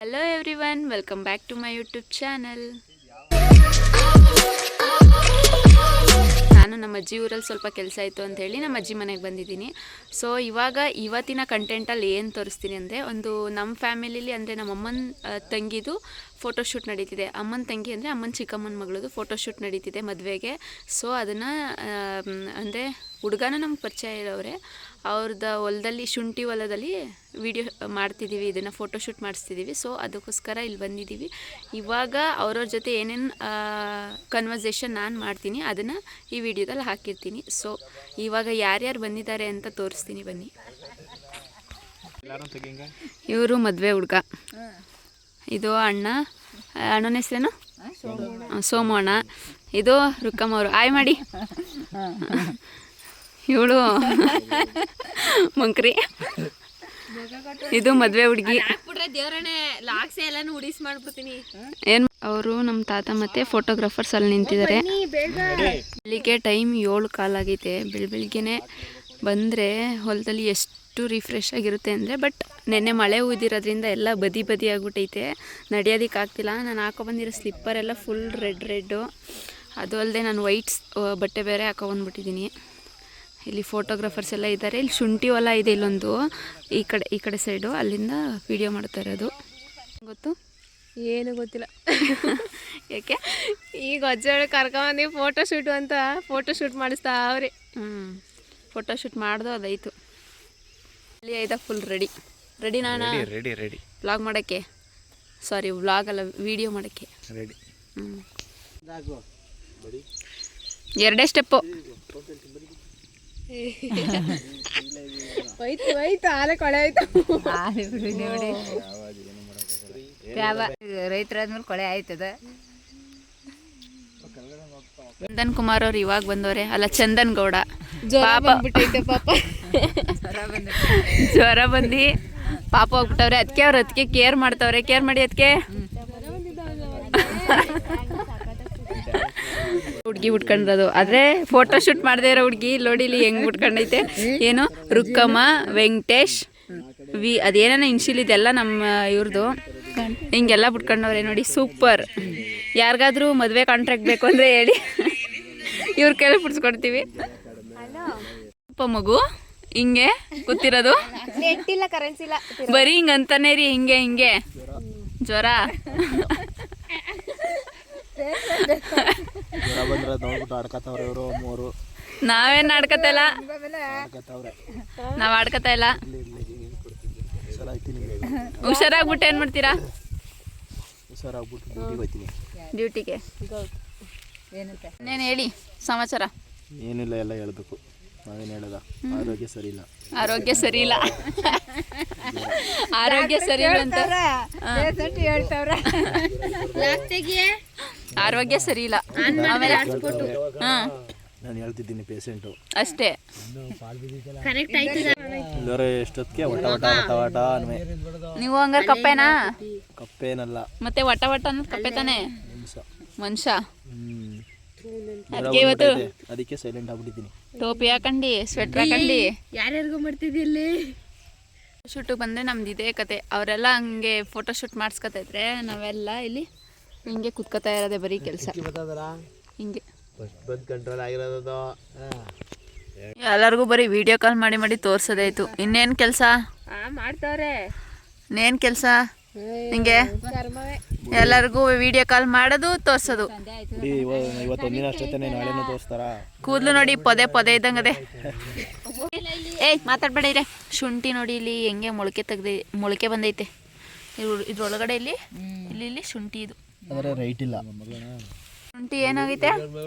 Hello everyone, welcome back to my YouTube channel. ನಾನು ನಮ್ಮ ಅಜ್ಜಿ ಊರಲ್ಲಿ ಸ್ವಲ್ಪ ಕೆಲಸ ಇತ್ತು ಅಂತ ಹೇಳಿ ನಮ್ಮ ಅಜ್ಜಿ ಮನೆಗೆ ಬಂದಿದ್ದೀನಿ. ಸೊ ಇವತ್ತಿನ ಕಂಟೆಂಟಲ್ಲಿ ಏನು ತೋರಿಸ್ತೀನಿ ಅಂದರೆ, ಒಂದು ನಮ್ಮ ಫ್ಯಾಮಿಲಿಲಿ ಅಂದರೆ ನಮ್ಮ ಅಮ್ಮನ ತಂಗಿದು ಫೋಟೋಶೂಟ್ ನಡೀತಿದೆ. ಅಮ್ಮನ ತಂಗಿ ಅಂದರೆ ಅಮ್ಮನ ಚಿಕ್ಕಮ್ಮನ ಮಗಳದು ಫೋಟೋಶೂಟ್ ನಡೀತಿದೆ ಮದುವೆಗೆ. ಸೊ ಅದನ್ನು ಅಂದರೆ ಹುಡುಗನ ನಮ್ಗೆ ಪರಿಚಯ ಇರೋರೆ, ಅವ್ರದ್ದು ಹೊಲದಲ್ಲಿ ಶುಂಠಿ ಹೊಲದಲ್ಲಿ ವಿಡಿಯೋ ಮಾಡ್ತಿದ್ದೀವಿ, ಇದನ್ನು ಫೋಟೋಶೂಟ್ ಮಾಡಿಸ್ತಿದ್ದೀವಿ. ಸೊ ಅದಕ್ಕೋಸ್ಕರ ಇಲ್ಲಿ ಬಂದಿದ್ದೀವಿ. ಇವಾಗ ಅವ್ರವ್ರ ಜೊತೆ ಏನೇನು ಕನ್ವರ್ಸೇಷನ್ ನಾನು ಮಾಡ್ತೀನಿ ಅದನ್ನು ಈ ವಿಡಿಯೋದಲ್ಲಿ ಹಾಕಿರ್ತೀನಿ. ಸೊ ಇವಾಗ ಯಾರ್ಯಾರು ಬಂದಿದ್ದಾರೆ ಅಂತ ತೋರಿಸ್ತೀನಿ, ಬನ್ನಿ. ಇವರು ಮದುವೆ ಹುಡುಗ, ಇದು ಅಣ್ಣನ ಹೆಸರೇನು? ಸೋಮು ಅಣ್ಣ. ಇದು ರುಕ್ಕಮ್ಮ ಅವರು. ಆಯ್ ಮಾಡಿ. ಇವಳು ಮಂಕ್ರಿ. ಇದು ಮದುವೆ ಹುಡುಗಿ. ಏನು ಅವರು ನಮ್ಮ ತಾತ ಮತ್ತು ಫೋಟೋಗ್ರಾಫರ್ಸ್ ಅಲ್ಲಿ ನಿಂತಿದ್ದಾರೆ. ಬೆಳಿಗ್ಗೆ ಟೈಮ್ 7 ಆಗೈತೆ. ಬೆಳಿಗ್ಗೆನೆ ಬಂದರೆ ಹೊಲದಲ್ಲಿ ಎಷ್ಟು ರಿಫ್ರೆಶ್ ಆಗಿರುತ್ತೆ ಅಂದರೆ, ಬಟ್ ನೆನ್ನೆ ಮಳೆ ಊದಿರೋದ್ರಿಂದ ಎಲ್ಲ ಬದಿ ಆಗಿಬಿಟ್ಟೈತೆ, ನಡೆಯೋದಕ್ಕಾಗ್ತಿಲ್ಲ. ನಾನು ಹಾಕೊಬಂದಿರೋ ಸ್ಲಿಪ್ಪರ್ ಎಲ್ಲ ಫುಲ್ ರೆಡ್ಡು. ಅದು ಅಲ್ಲದೆ ನಾನು ವೈಟ್ಸ್ ಬಟ್ಟೆ ಬೇರೆ ಹಾಕೊಬಂದ್ಬಿಟ್ಟಿದ್ದೀನಿ. ಇಲ್ಲಿ ಫೋಟೋಗ್ರಾಫರ್ಸ್ ಎಲ್ಲ ಇದ್ದಾರೆ. ಇಲ್ಲಿ ಶುಂಠಿ ಹೊಲ ಇದೆ ಇಲ್ಲೊಂದು, ಈ ಕಡೆ ಸೈಡು, ಅಲ್ಲಿಂದ ವಿಡಿಯೋ ಮಾಡ್ತಾ ಇರೋದು. ಗೊತ್ತು? ಏನು ಗೊತ್ತಿಲ್ಲ. ಯಾಕೆ? ಈಗ ಅಜ್ಜ ಕರ್ಕೊಂಬಂದು ಫೋಟೋಶೂಟು ಅಂತ ಫೋಟೋಶೂಟ್ ಮಾಡಿಸ್ತಾ ಅವ್ರಿ. ಫೋಟೋಶೂಟ್ ಮಾಡ್ದು ಅದಾಯಿತು. ಅಲ್ಲಿ ಆಯ್ತಾ ಫುಲ್ ರೆಡಿ ನಾನು ರೆಡಿ ವ್ಲಾಗ್ ಮಾಡೋಕ್ಕೆ, ಸಾರಿ ವ್ಲಾಗ್ ಅಲ್ಲ, ವಿಡಿಯೋ ಮಾಡೋಕ್ಕೆ ರೆಡಿ. ಎರಡೇ ಸ್ಟೆಪ್ಪು. ಹೋಯ್ತು ಆಲೆ ಕೊಳೆ ಆಯ್ತು. ರೈತರಾದ್ಮೇಲೆ ಕೊಳೆ ಆಯ್ತದ. ಚಂದನ್ ಕುಮಾರ್ ಅವ್ರು ಇವಾಗ ಬಂದವ್ರೆ, ಅಲ್ಲ ಚಂದನ್ ಗೌಡ. ಪಾಪ ಜ್ವರ ಬಂದು ಪಾಪ ಹೋಗ್ಬಿಟ್ಟವ್ರೆ. ಅದಕ್ಕೆ ಕೇರ್ ಮಾಡ್ತವ್ರೆ. ಕೇರ್ ಮಾಡಿ ಅದಕ್ಕೆ. ಹುಡುಗಿ ಉಟ್ಕೊಂಡಿರೋದು, ಆದರೆ ಫೋಟೋ ಶೂಟ್ ಮಾಡದೇ ಇರೋ ಹುಡುಗಿ ನೋಡಿಲಿ ಹೆಂಗೆ ಉಟ್ಕೊಂಡೈತೆ. ಏನು ರುಕ್ಕಮ್ಮ, ವೆಂಕಟೇಶ್, ಅದೇನೇನೋ ಇನ್ಶಿಲ್ ಇದೆಲ್ಲ ನಮ್ಮ ಇವ್ರದ್ದು. ಹಿಂಗೆಲ್ಲ ಬಿಟ್ಕೊಂಡವ್ರೆ ನೋಡಿ, ಸೂಪರ್. ಯಾರಿಗಾದ್ರೂ ಮದುವೆ ಕಾಂಟ್ರಾಕ್ಟ್ ಬೇಕು ಅಂದರೆ ಹೇಳಿ, ಇವ್ರ ಕೈಲಿ ಬಿಡ್ಸ್ಕೊಡ್ತೀವಿ. ಅಪ್ಪ ಮಗು ಹಿಂಗೆ ಕೂತಿರೋದು, ಬರೀ ಹಿಂಗಂತಾನೆ ರೀ, ಹಿಂಗೆ ಜ್ವರ ನಾವೇನು ಆಡ್ಕತಾ ಇಲ್ಲ, ನಾವು ಆಡ್ಕತಾ ಇಲ್ಲ. ಹುಷಾರಾಗ್ಬಿಟ್ಟು ಏನು ಮಾಡ್ತೀರಾ? ಡ್ಯೂಟಿಗೆ. ಇನ್ನೇನು ಹೇಳಿ ಸಮಾಚಾರ? ಏನಿಲ್ಲ, ಎಲ್ಲ ಹೇಳ್ಬೇಕು. ನಾವೇನು ಹೇಳೋದ? ಆರೋಗ್ಯ ಸರಿ ಇಲ್ಲ ಅಂತ ಆರೋಗ್ಯ ಸರಿ ಇಲ್ಲ ಅಂತ ಆರೋಗ್ಯ ಸರಿ ಇಲ್ಲ. ಆಮೇಲೆ ನಾನು ಹೇಳ್ತಿದ್ದೀನಿ ಪೇಷಂಟು ಅಷ್ಟೇ. ಎಷ್ಟೊತ್ತಿಗೆ ವಟ ನೀವು ಹಂಗಾರೆ ಕಪ್ಪೆನಾ? ಕಪ್ಪೇನಲ್ಲ, ಮತ್ತೆ ವಟ ಅನ್ನೋದು ಕಪ್ಪೆ ತಾನೆ, ಮನುಷ್ಯ. ಅದಕ್ಕೆ ಸೈಲೆಂಟ್ ಆಗ್ಬಿಟ್ಟಿದ್ದೀನಿ. ಟೋಪಿ ಹಾಕಂಡು, ಸ್ವೆಟ್ರ್ ಹಾಕಂಡು ಯಾರ್ಯಾರಿಗೂ ಮಾಡ್ತಿದ್ದಿಲ್ಲಿ ಶೂಟಿಗೆ ಬಂದರೆ ನಮ್ದು ಇದೇ ಕತೆ. ಅವರೆಲ್ಲ ಹಂಗೆ ಫೋಟೋಶೂಟ್ ಮಾಡಿಸ್ಕೊತಾ ಇದ್ರೆ ನಾವೆಲ್ಲ ಇಲ್ಲಿ ಹಿಂಗೆ ಕುತ್ಕೋತಾ ಇರೋದೇ ಬರೀ ಕೆಲಸ. ಹಿಂಗೆ ಎಲ್ಲರಿಗೂ ಬರೀ ವಿಡಿಯೋ ಕಾಲ್ ಮಾಡಿ ತೋರ್ಸೋದಾಯ್ತು. ಇನ್ನೇನು ಕೆಲಸ ಮಾಡ್ತವ್ರೆ? ಇನ್ನೇನು ಕೆಲಸ ಹಿಂಗೆ ಎಲ್ಲರಿಗೂ ವಿಡಿಯೋ ಕಾಲ್ ಮಾಡೋದು, ತೋರ್ಸೋದು. ಕೂದಲು ನೋಡಿ ಪೊದೆ ಇದ್ದಂಗದೆ. ಮಾತಾಡ್ಬೇಡ. ಶುಂಠಿ ನೋಡಿ ಇಲ್ಲಿ ಹೆಂಗೆ ಮೊಳಕೆ ಬಂದೈತೆ ಇದ್ರೊಳಗಡೆ. ಇಲ್ಲಿ ಶುಂಠಿ ಇದು ರೈಟ್ ಇಲ್ಲ. ಶುಂಠಿ ಏನಾಗೈತೆ?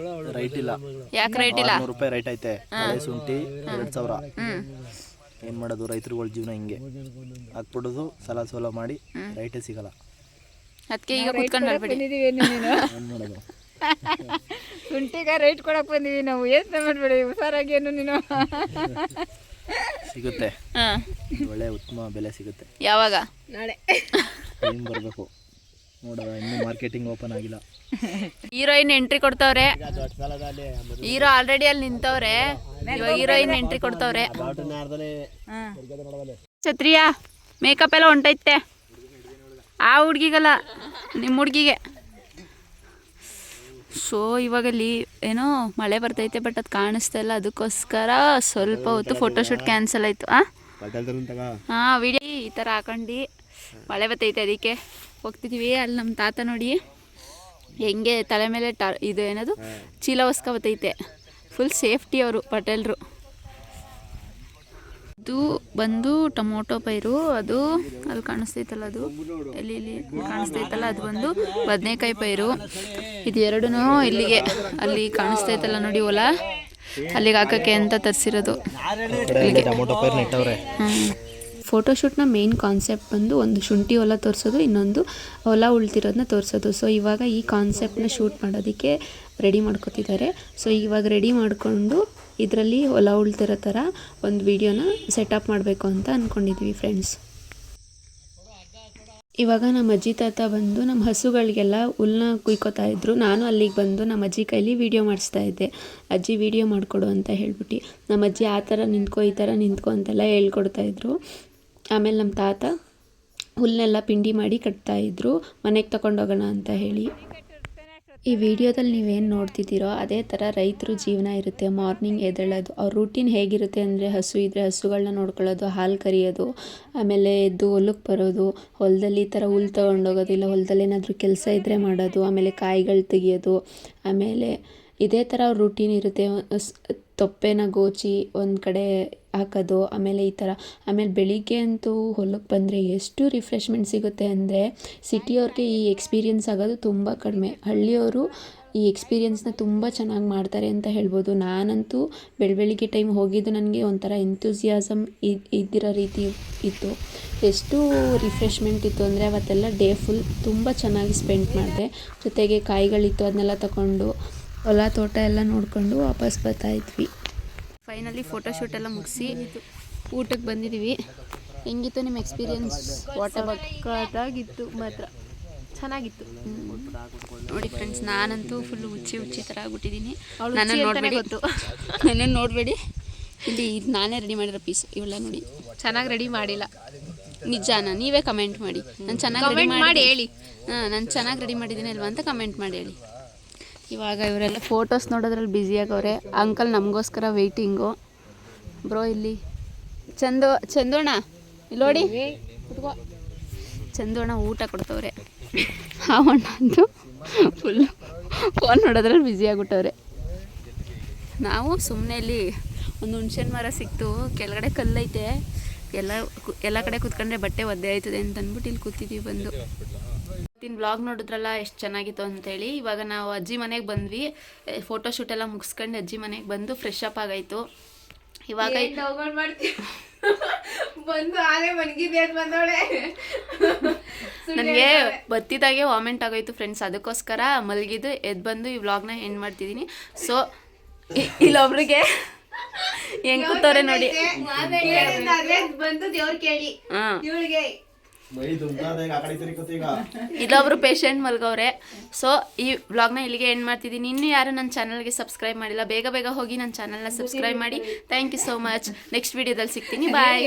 ರೈಟ್ ಇಲ್ಲ. ಯಾಕೆ ರೈಟ್ ಇಲ್ಲ? ₹100 ರೈಟ್ ಐತೆ. ಶುಂಠಿ 2000. ಏನು ಮಾಡೋದು? ರೈತರುಗಳ ಜೀವನ ಹಿಂಗೆ ಹಾಕ್ಬಿಡೋದು, ಸಾಲ ಮಾಡಿ ರೈಟೇ ಸಿಗಲ್ಲ. ಅದಕ್ಕೆ ಈಗ ಕುತ್ಕೊಂಡು ಹೇಳ್ಬೇಡಿ. ಏನು ಮಾಡೋದು? ಶುಂಠಿಗೆ ರೈಟ್ ಕೊಡಕ್ ಬಂದಿವಿ ನಾವು. ಯೋಚನೆ ಮಾಡಬೇಡಿ, ಹುಷಾರಾಗಿ. ಏನು ನೀನು ಸಿಗುತ್ತೆ, ಒಳ್ಳೆ ಉತ್ತಮ ಬೆಲೆ ಸಿಗುತ್ತೆ. ಯಾವಾಗ? ನಾಳೆ ಟೈಮ್ ಬರಬೇಕು ನೋಡೋಣ. ಇನ್ನೂ ಮಾರ್ಕೆಟಿಂಗ್ ಓಪನ್ ಆಗಿಲ್ಲ. ಹೀರೋಯಿನ್ ಎಂಟ್ರಿ ಕೊಡ್ತವ್ರೆ. ಹೀರೋ ಆಲ್ರೆಡಿ ಅಲ್ಲಿ ನಿಂತವ್ರೆ, ಇವಾಗ ಹೀರೋಯಿನ್ ಎಂಟ್ರಿ ಕೊಡ್ತವ್ರೆ. ಛತ್ರಿಯಾ ಮೇಕಪ್ ಎಲ್ಲ ಹೊಂಟೈತೆ. ಆ ಹುಡ್ಗಿಗಲ್ಲ, ನಿಮ್ಮ ಹುಡ್ಗಿಗೆ. ಸೊ ಇವಾಗಲ್ಲಿ ಏನೋ ಮಳೆ ಬರ್ತೈತೆ, ಬಟ್ ಅದು ಕಾಣಿಸ್ತಾ ಇಲ್ಲ. ಅದಕ್ಕೋಸ್ಕರ ಸ್ವಲ್ಪ ಹೊತ್ತು ಫೋಟೋಶೂಟ್ ಕ್ಯಾನ್ಸಲ್ ಆಯಿತು. ಹಾಂ, ವಿಡಿಯೋ ಈ ಥರ ಹಾಕೊಂಡು ಮಳೆ ಬರ್ತೈತೆ, ಅದಕ್ಕೆ ಹೋಗ್ತಿದ್ದೀವಿ. ಅಲ್ಲಿ ನಮ್ಮ ತಾತ ನೋಡಿ ಹೆಂಗೆ ತಲೆ ಮೇಲೆ ಇದು ಏನದು ಚೀಲ ಹೊಸ್ಕೊ ಬರ್ತೈತೆ. ಫುಲ್ ಸೇಫ್ಟಿ ಅವರು ಪಟೇಲ್ರು. ಇದು ಬಂದು ಟೊಮೊಟೊ ಪೈರು, ಅದು ಅಲ್ಲಿ ಕಾಣಿಸ್ತೈತಲ್ಲ, ಅದು ಇಲ್ಲಿ ಕಾಣಿಸ್ತೈತಲ್ಲ, ಅದು ಬಂದು ಬದನೆಕಾಯಿ ಪೈರು. ಇದು ಎರಡೂ ಇಲ್ಲಿಗೆ ಅಲ್ಲಿ ಕಾಣಿಸ್ತೈತಲ್ಲ ನೋಡಿ ಹೊಲ, ಅಲ್ಲಿಗೆ ಹಾಕೋಕ್ಕೆ ಅಂತ ತರಿಸಿರೋದು. ಟೊಮೊಟೊ ಪೈರ್ ನೆಟ್ಟವ್ರೆ. ಫೋಟೋಶೂಟ್ನ ಮೇನ್ ಕಾನ್ಸೆಪ್ಟ್ ಬಂದು ಒಂದು ಶುಂಠಿ ಹೊಲ ತೋರಿಸೋದು, ಇನ್ನೊಂದು ಹೊಲ ಉಳ್ತಿರೋದನ್ನ ತೋರಿಸೋದು. ಸೊ ಇವಾಗ ಈ ಕಾನ್ಸೆಪ್ಟನ್ನ ಶೂಟ್ ಮಾಡೋದಕ್ಕೆ ರೆಡಿ ಮಾಡ್ಕೊತಿದ್ದಾರೆ. ಸೊ ಇವಾಗ ರೆಡಿ ಮಾಡಿಕೊಂಡು ಇದರಲ್ಲಿ ಹೊಲ ಉಳ್ತಿರೋ ಥರ ಒಂದು ವಿಡಿಯೋನ ಸೆಟಪ್ ಮಾಡಬೇಕು ಅಂತ ಅಂದ್ಕೊಂಡಿದ್ವಿ ಫ್ರೆಂಡ್ಸ್. ಇವಾಗ ನಮ್ಮ ಅಜ್ಜಿ ತಾತ ಬಂದು ನಮ್ಮ ಹಸುಗಳಿಗೆಲ್ಲ ಹುಲ್ಲನ್ನ ಕುಯ್ಕೋತಾ ಇದ್ರು. ನಾನು ಅಲ್ಲಿಗೆ ಬಂದು ನಮ್ಮ ಅಜ್ಜಿ ಕೈಲಿ ವೀಡಿಯೋ ಮಾಡಿಸ್ತಾ ಇದ್ದೆ. ಅಜ್ಜಿ ವೀಡಿಯೋ ಮಾಡಿಕೊಡು ಅಂತ ಹೇಳ್ಬಿಟ್ಟು ನಮ್ಮ ಅಜ್ಜಿ ಆ ಥರ ನಿಂತ್ಕೊ, ಈ ಥರ ನಿಂತ್ಕೊ ಅಂತೆಲ್ಲ ಹೇಳ್ಕೊಡ್ತಾಯಿದ್ರು. ಆಮೇಲೆ ನಮ್ಮ ತಾತ ಹುಲ್ಲನ್ನೆಲ್ಲ ಪಿಂಡಿ ಮಾಡಿ ಕಟ್ತಾಯಿದ್ರು, ಮನೆಗೆ ತಗೊಂಡೋಗೋಣ ಅಂತ ಹೇಳಿ. ಈ ವಿಡಿಯೋದಲ್ಲಿ ನೀವೇನು ನೋಡ್ತಿದ್ದೀರೋ ಅದೇ ಥರ ರೈತರ ಜೀವನ ಇರುತ್ತೆ. ಮಾರ್ನಿಂಗ್ ಎದ್ದೇಳೋದು, ಅವ್ರ ರೂಟೀನ್ ಹೇಗಿರುತ್ತೆ ಅಂದರೆ, ಹಸು ಇದ್ದರೆ ಹಸುಗಳನ್ನ ನೋಡ್ಕೊಳ್ಳೋದು, ಹಾಲು ಕರಿಯೋದು, ಆಮೇಲೆ ಎದ್ದು ಹೊಲಕ್ಕೆ ಬರೋದು, ಹೊಲದಲ್ಲಿ ಈ ಥರ ಹುಲ್ಲು ತೊಗೊಂಡೋಗೋದು, ಇಲ್ಲ ಹೊಲದಲ್ಲಿ ಏನಾದರೂ ಕೆಲಸ ಇದ್ದರೆ ಮಾಡೋದು, ಆಮೇಲೆ ಕಾಯಿಗಳು ತೆಗಿಯೋದು, ಆಮೇಲೆ ಇದೇ ಥರ ಅವ್ರ ರೂಟೀನ್ ಇರುತ್ತೆ. ತೊಪ್ಪೆನ ಗೋಚಿ ಒಂದು ಕಡೆ ಹಾಕೋದು, ಆಮೇಲೆ ಈ ಥರ. ಆಮೇಲೆ ಬೆಳಿಗ್ಗೆ ಅಂತೂ ಹೊಲಕ್ಕೆ ಬಂದರೆ ಎಷ್ಟು ರಿಫ್ರೆಶ್ಮೆಂಟ್ ಸಿಗುತ್ತೆ ಅಂದರೆ, ಸಿಟಿಯವ್ರಿಗೆ ಈ ಎಕ್ಸ್ಪೀರಿಯೆನ್ಸ್ ಆಗೋದು ತುಂಬ ಕಡಿಮೆ. ಹಳ್ಳಿಯವರು ಈ ಎಕ್ಸ್ಪೀರಿಯೆನ್ಸ್ನ ತುಂಬ ಚೆನ್ನಾಗಿ ಮಾಡ್ತಾರೆ ಅಂತ ಹೇಳ್ಬೋದು. ನಾನಂತೂ ಬೆಳಗ್ಗೆ ಟೈಮ್ ಹೋಗಿದ್ದು ನನಗೆ ಒಂಥರ ಎಂಥೂಸಿಯಾಸಮ್ ಇದ್ದಿರೋ ರೀತಿ ಇತ್ತು. ಎಷ್ಟು ರಿಫ್ರೆಶ್ಮೆಂಟ್ ಇತ್ತು ಅಂದರೆ, ಅವತ್ತೆಲ್ಲ ಡೇ ಫುಲ್ ತುಂಬ ಚೆನ್ನಾಗಿ ಸ್ಪೆಂಡ್ ಮಾಡಿದೆ. ಜೊತೆಗೆ ಕಾಯಿಗಳಿತ್ತು, ಅದನ್ನೆಲ್ಲ ತಗೊಂಡು ಹೊಲ ತೋಟ ಎಲ್ಲ ನೋಡಿಕೊಂಡು ವಾಪಸ್ ಬರ್ತಾಯಿದ್ವಿ. ಫೈನಲಿ ಫೋಟೋಶೂಟ್ ಎಲ್ಲ ಮುಗಿಸಿ ಊಟಕ್ಕೆ ಬಂದಿದ್ದೀವಿ. ಹೆಂಗಿತ್ತು ನಿಮ್ಮ ಎಕ್ಸ್ಪೀರಿಯನ್ಸ್? ಸಖತ್ತಾಗಿತ್ತು ಮಾತ್ರ, ಚೆನ್ನಾಗಿತ್ತು. ನೋಡಿ ಫ್ರೆಂಡ್ಸ್, ನಾನಂತೂ ಫುಲ್ ಹುಚ್ಚಿ ಥರ ಆಗ್ಬಿಟ್ಟಿದ್ದೀನಿ. ನನ್ನನ್ನು ನೋಡಬೇಡಿ, ಇಲ್ಲಿ ಇದು ನಾನೇ ರೆಡಿ ಮಾಡಿರೋ ಪೀಸ್ ಇವೆಲ್ಲ ನೋಡಿ. ಚೆನ್ನಾಗಿ ರೆಡಿ ಮಾಡಿಲ್ಲ. ನಿಜಾನ? ನೀವೇ ಕಮೆಂಟ್ ಮಾಡಿ. ನಾನು ಚೆನ್ನಾಗಿ ರೆಡಿ ಮಾಡಿ ಹೇಳಿ. ನಾನು ಚೆನ್ನಾಗಿ ರೆಡಿ ಮಾಡಿದ್ದೀನಿ ಅಲ್ವಾ ಅಂತ ಕಮೆಂಟ್ ಮಾಡಿ ಹೇಳಿ. ಇವಾಗ ಇವರೆಲ್ಲ ಫೋಟೋಸ್ ನೋಡೋದ್ರಲ್ಲಿ ಬ್ಯುಸಿಯಾಗವ್ರೆ. ಅಂಕಲ್ ನಮಗೋಸ್ಕರ ವೆಯ್ಟಿಂಗು. ಬ್ರೋ ಇಲ್ಲಿ ಚಂದೋಣ ಇಲ್ಲಿ ನೋಡಿ, ಚಂದೋಣ ಊಟ ಕೊಡ್ತವ್ರೆ. ಅವಣ್ಣ ಅಂತೂ ಫುಲ್ಲು ಫೋನ್ ನೋಡೋದ್ರಲ್ಲಿ ಬ್ಯುಸಿ ಆಗ್ಬಿಟ್ಟವ್ರೆ. ನಾವು ಸುಮ್ಮನೆ ಇಲ್ಲಿ ಒಂದು ಹುಣ್ಸೆನ್ ಮರ ಸಿಕ್ತು, ಕೆಳಗಡೆ ಕಲ್ಲೈತೆ, ಎಲ್ಲ ಕಡೆ ಕೂತ್ಕೊಂಡ್ರೆ ಬಟ್ಟೆ ಒದ್ದೆ ಆಯ್ತದೆ ಅಂತ ಅಂದ್ಬಿಟ್ಟು ಇಲ್ಲಿ ಕೂತಿದ್ದೀವಿ ಬಂದು. ಇವತ್ತಿನ ಬ್ಲಾಗ್ ನೋಡಿದ್ರಲ್ಲ ಎಷ್ಟು ಚೆನ್ನಾಗಿತ್ತು ಅಂತೇಳಿ. ಇವಾಗ ನಾವು ಅಜ್ಜಿ ಮನೆಗೆ ಬಂದ್ವಿ. ಫೋಟೋಶೂಟ್ ಎಲ್ಲ ಮುಗಿಸ್ಕೊಂಡು ಅಜ್ಜಿ ಮನೆಗೆ ಬಂದು ಫ್ರೆಶ್ ಅಪ್ ಆಗಾಯಿತು. ಇವಾಗ ನನಗೆ ಬತ್ತಿದಾಗೆ ವಾಮೆಂಟ್ ಆಗೋಯ್ತು ಫ್ರೆಂಡ್ಸ್. ಅದಕ್ಕೋಸ್ಕರ ಮಲಗಿದ್ದು ಎದ್ದು ಬಂದು ಈ ವ್ಲಾಗ್ನ ಎಂಡ್ ಮಾಡ್ತಿದ್ದೀನಿ. ಸೊ ಇಲ್ಲೊಬ್ರಿಗೆ ಹೆಂಗ್ ಕೂತವ್ರೆ ನೋಡಿ. ಇಲ್ಲೊಬ್ರು ಪೇಷಂಟ್ ಮಲ್ಗವ್ರೆ. ಸೊ ಈ ವ್ಲಾಗ್ನ ಇಲ್ಲಿಗೆ ಎಂಡ್ ಮಾಡ್ತಿದ್ದೀನಿ. ಇನ್ನೂ ಯಾರು ನನ್ನ ಚಾನಲ್ಗೆ ಸಬ್ಸ್ಕ್ರೈಬ್ ಮಾಡಿಲ್ಲ, ಬೇಗ ಹೋಗಿ ನನ್ನ ಚಾನಲ್ನ ಸಬ್ಸ್ಕ್ರೈಬ್ ಮಾಡಿ. Thank you so much. Next ವಿಡಿಯೋದಲ್ಲಿ ಸಿಗ್ತೀನಿ. ಬಾಯ್.